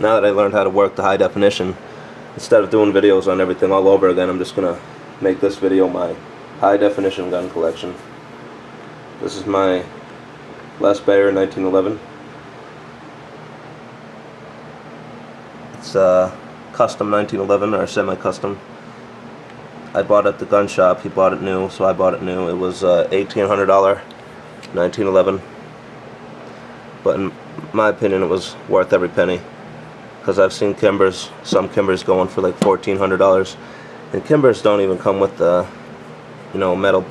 now that I learned how to work the high definition, instead of doing videos on everything all over again, I'm just gonna make this video my high definition gun collection. This is my Les Baer 1911. It's a custom 1911 or semi-custom. I bought it at the gun shop. He bought it new, so I bought it new. It was $1,800 1911, but in my opinion, it was worth every penny. Because I've seen Kimbers, some Kimbers going for like $1,400, and Kimbers don't even come with the, metal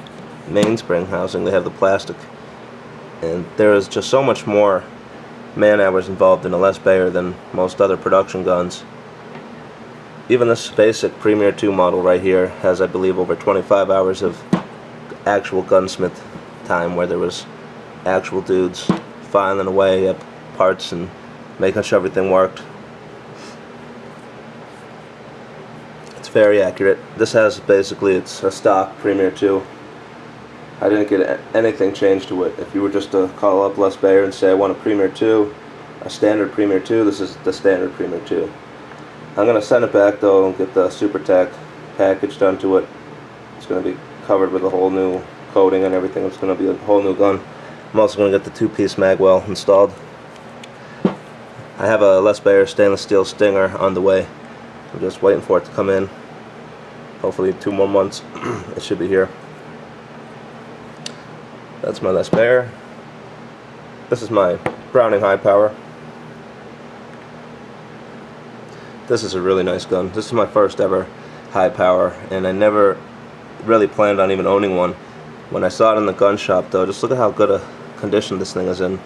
mainspring housing. They have the plastic, and there is just so much more man-hours involved in a Les Baer than most other production guns. Even this basic Premier 2 model right here has, I believe, over 25 hours of actual gunsmith time, where there was actual dudes filing away at parts and making sure everything worked. It's very accurate. This has basically, it's a stock Premier 2. I didn't get anything changed to it. If you were just to call up Les Baer and say I want a Premier 2, a standard Premier 2, this is the standard Premier 2. I'm going to send it back though and get the Super Tack package done to it. It's going to be covered with a whole new coating and everything. It's going to be a whole new gun. I'm also going to get the two-piece magwell installed. I have a Les Baer stainless steel Stinger on the way. I'm just waiting for it to come in. Hopefully 2 more months it should be here. That's my Les Baer. This is my Browning High Power. This is a really nice gun. This is my first ever high power, and I never really planned on even owning one. When I saw it in the gun shop though, just look at how good a condition this thing is in.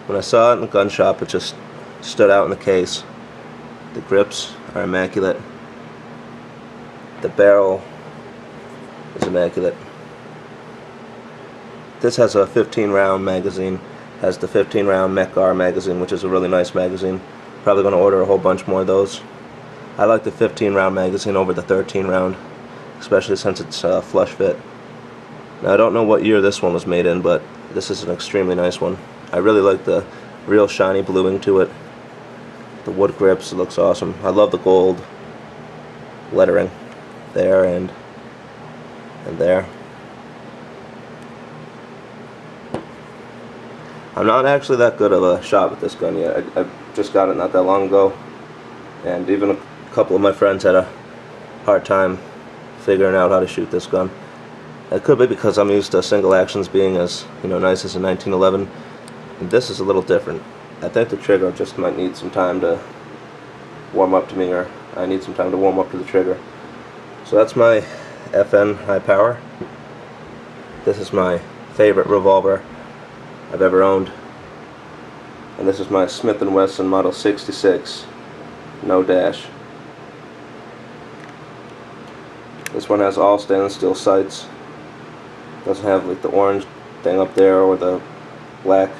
When I saw it in the gun shop, it just stood out in the case. The grips are immaculate. The barrel is immaculate. This has a 15-round magazine. Has the 15-round Mec-Gar magazine, which is a really nice magazine. Probably going to order a whole bunch more of those. I like the 15-round magazine over the 13-round, especially since it's flush fit. Now I don't know what year this one was made in, but this is an extremely nice one. I really like the real shiny bluing to it. The wood grips, it looks awesome. I love the gold lettering there and there. I'm not actually that good of a shot with this gun yet. I just got it not that long ago, and even a couple of my friends had a hard time figuring out how to shoot this gun. It could be because I'm used to single actions being as nice as a 1911, and this is a little different. I think the trigger just might need some time to warm up to me, or I need some time to warm up to the trigger. So that's my FN High Power. This is my favorite revolver I've ever owned, and this is my Smith & Wesson Model 66 no dash. This one has all stainless steel sights. Doesn't have like the orange thing up there or the black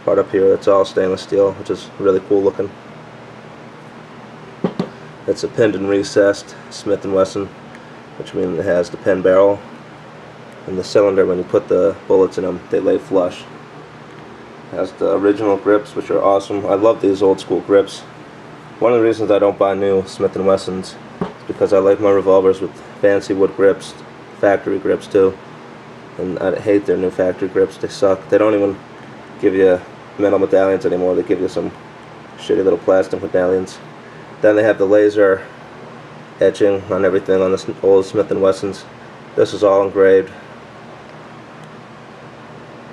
part up here. It's all stainless steel, which is really cool looking. It's a pinned and recessed Smith & Wesson, which means it has the pin barrel, and the cylinder, when you put the bullets in them, they lay flush. It has the original grips, which are awesome. I love these old school grips. One of the reasons I don't buy new Smith & Wessons is because I like my revolvers with fancy wood grips, factory grips too, and I hate their new factory grips. They suck. They don't even give you metal medallions anymore. They give you some shitty little plastic medallions. Then they have the laser etching on everything on the old Smith & Wessons. This is all engraved.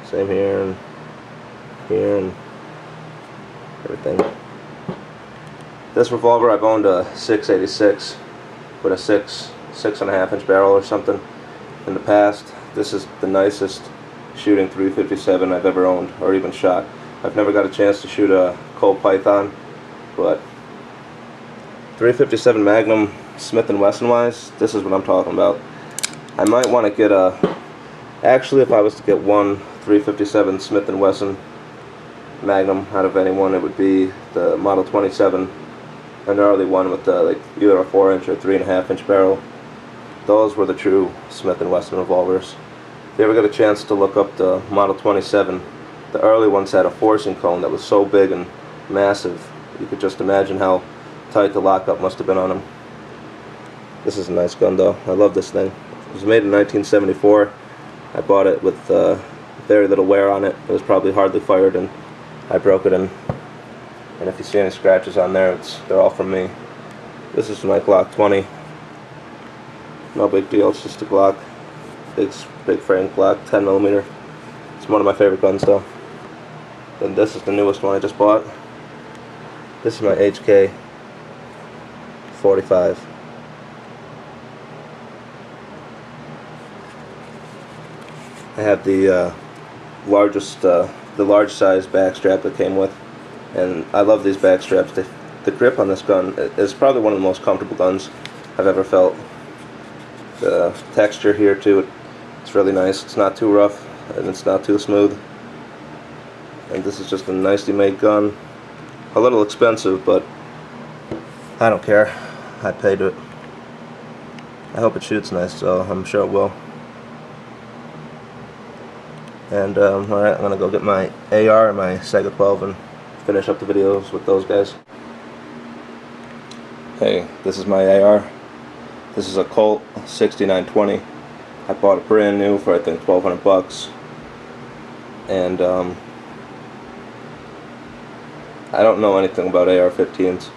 Same here and everything. This revolver, I've owned a 686 with a 6.5 inch barrel or something in the past. This is the nicest shooting .357 I've ever owned or even shot. I've never got a chance to shoot a Colt Python, but .357 Magnum Smith & Wesson wise, this is what I'm talking about. I might want to get a, actually if I was to get one .357 Smith & Wesson Magnum out of anyone, it would be the Model 27, an early one with like either a 4-inch or 3.5 inch barrel. Those were the true Smith & Wesson revolvers. If you ever get a chance to look up the Model 27, the early ones had a forcing cone that was so big and massive You could just imagine how tight the lockup must have been on them. This is a nice gun though. I love this thing. It was made in 1974. I bought it with very little wear on it. It was probably hardly fired, and I broke it, and if you see any scratches on there, they're all from me. This is my Glock 20. No big deal, it's just a Glock. Big frame Glock, 10mm. It's one of my favorite guns though. Then this is the newest one I just bought. This is my HK 45. I have the large size back strap that came with, and I love these back straps. The grip on this gun is probably one of the most comfortable guns I've ever felt. The texture here too, it's really nice. It's not too rough and it's not too smooth. And this is just a nicely made gun. A little expensive, but I don't care. I paid it. I hope it shoots nice, so I'm sure it will. And alright, I'm gonna go get my AR and my Saiga 12 and finish up the videos with those guys. Hey, this is my AR. This is a Colt 6920. I bought it brand new for I think 1,200 bucks. And I don't know anything about AR-15s.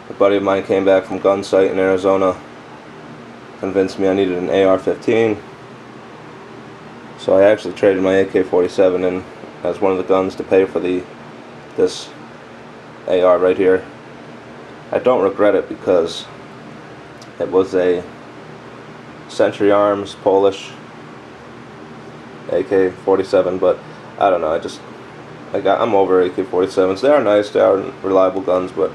A buddy of mine came back from Gunsight in Arizona, convinced me I needed an AR-15. So I actually traded my AK-47 in as one of the guns to pay for this AR right here. I don't regret it because it was a Century Arms Polish AK-47, but I don't know, I'm over AK-47s. They are nice, they are reliable guns, but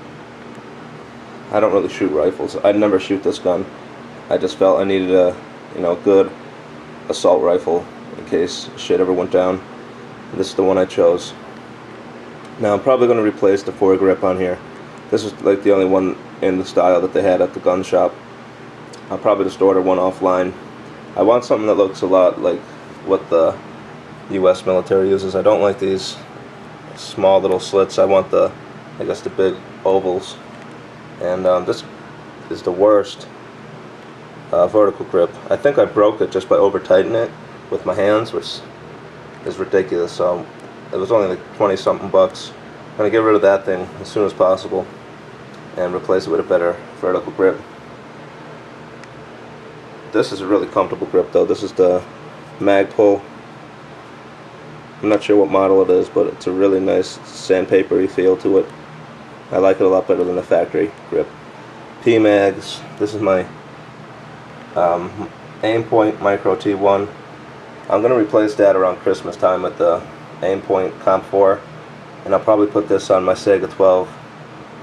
I don't really shoot rifles. I'd never shoot this gun. I just felt I needed a good assault rifle in case shit ever went down. This is the one I chose. Now I'm probably going to replace the foregrip on here. This is like the only one in the style that they had at the gun shop. I'll probably just order one offline. I want something that looks a lot like what the US military uses. I don't like these small little slits. I want the big ovals. And this is the worst vertical grip. I think I broke it just by over tightening it with my hands, which is ridiculous. So it was only like 20 something bucks. I'm gonna get rid of that thing as soon as possible and replace it with a better vertical grip. This is a really comfortable grip though. This is the Magpul. I'm not sure what model it is, but it's a really nice sandpapery feel to it. I like it a lot better than the factory grip. P-Mags. This is my Aimpoint Micro T1. I'm going to replace that around Christmas time with the Aimpoint Comp 4, and I'll probably put this on my Saiga 12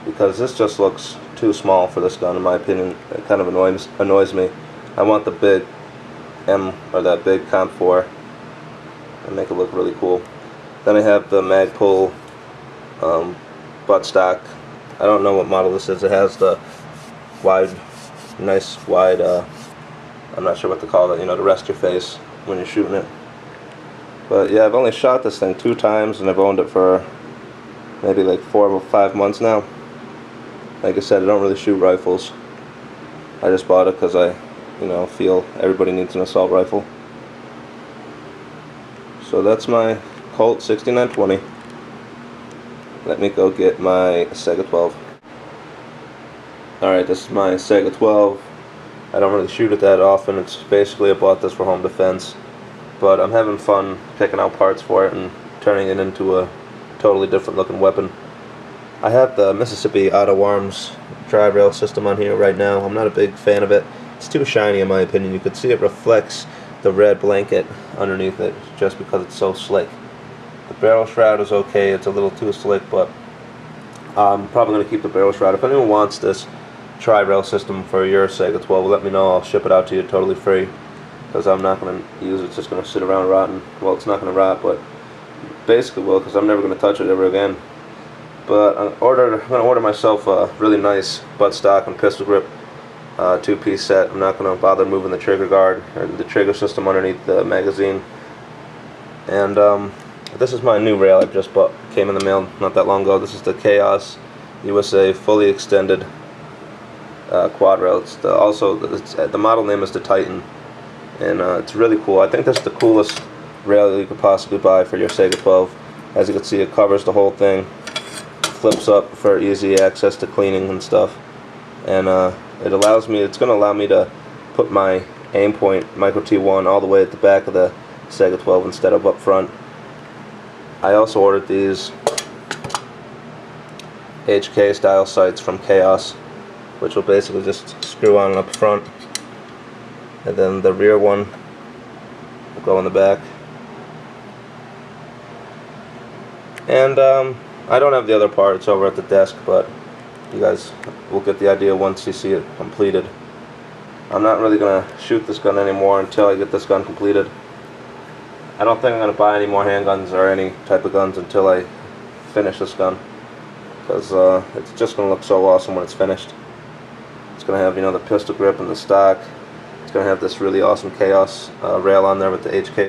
because this just looks too small for this gun in my opinion. It kind of annoys me. I want the big that big Comp 4 and make it look really cool. Then I have the Magpul buttstock. I don't know what model this is. It has the nice wide, I'm not sure what to call it, to rest your face when you're shooting it. But yeah, I've only shot this thing 2 times and I've owned it for maybe like 4 or 5 months now. Like I said, I don't really shoot rifles. I just bought it because I feel everybody needs an assault rifle. So that's my Colt 6920. Let me go get my Saiga 12. Alright, this is my Saiga 12. I don't really shoot it that often. It's basically I bought this for home defense. But I'm having fun picking out parts for it and turning it into a totally different looking weapon. I have the Mississippi Auto Arms tri-rail system on here right now. I'm not a big fan of it. It's too shiny in my opinion. You could see it reflects the red blanket underneath it just because it's so slick. The barrel shroud is okay. It's a little too slick, but I'm probably going to keep the barrel shroud. If anyone wants this tri-rail system for your Saiga 12, let me know. I'll ship it out to you totally free because I'm not going to use it. It's just going to sit around rotting. Well, it's not going to rot, but basically will because I'm never going to touch it ever again. But I'm going to order myself a really nice buttstock and pistol grip 2-piece set. I'm not going to bother moving the trigger guard or the trigger system underneath the magazine. And this is my new rail I just bought. Came in the mail not that long ago. This is the Chaos USA fully extended quad rail. The model name is the Titan, and it's really cool. I think that's the coolest rail you could possibly buy for your Sega 12. As you can see, it covers the whole thing, flips up for easy access to cleaning and stuff, and it's going to allow me to put my Aimpoint Micro T1 all the way at the back of the Sega 12 instead of up front. I also ordered these HK style sights from Chaos, which will basically just screw on up front, and then the rear one will go in the back. And I don't have the other part, it's over at the desk, but you guys will get the idea once you see it completed. I'm not really going to shoot this gun anymore until I get this gun completed. I don't think I'm going to buy any more handguns or any type of guns until I finish this gun, because it's just going to look so awesome when it's finished. It's going to have, you know, the pistol grip and the stock. It's going to have this really awesome Chaos rail on there with the HK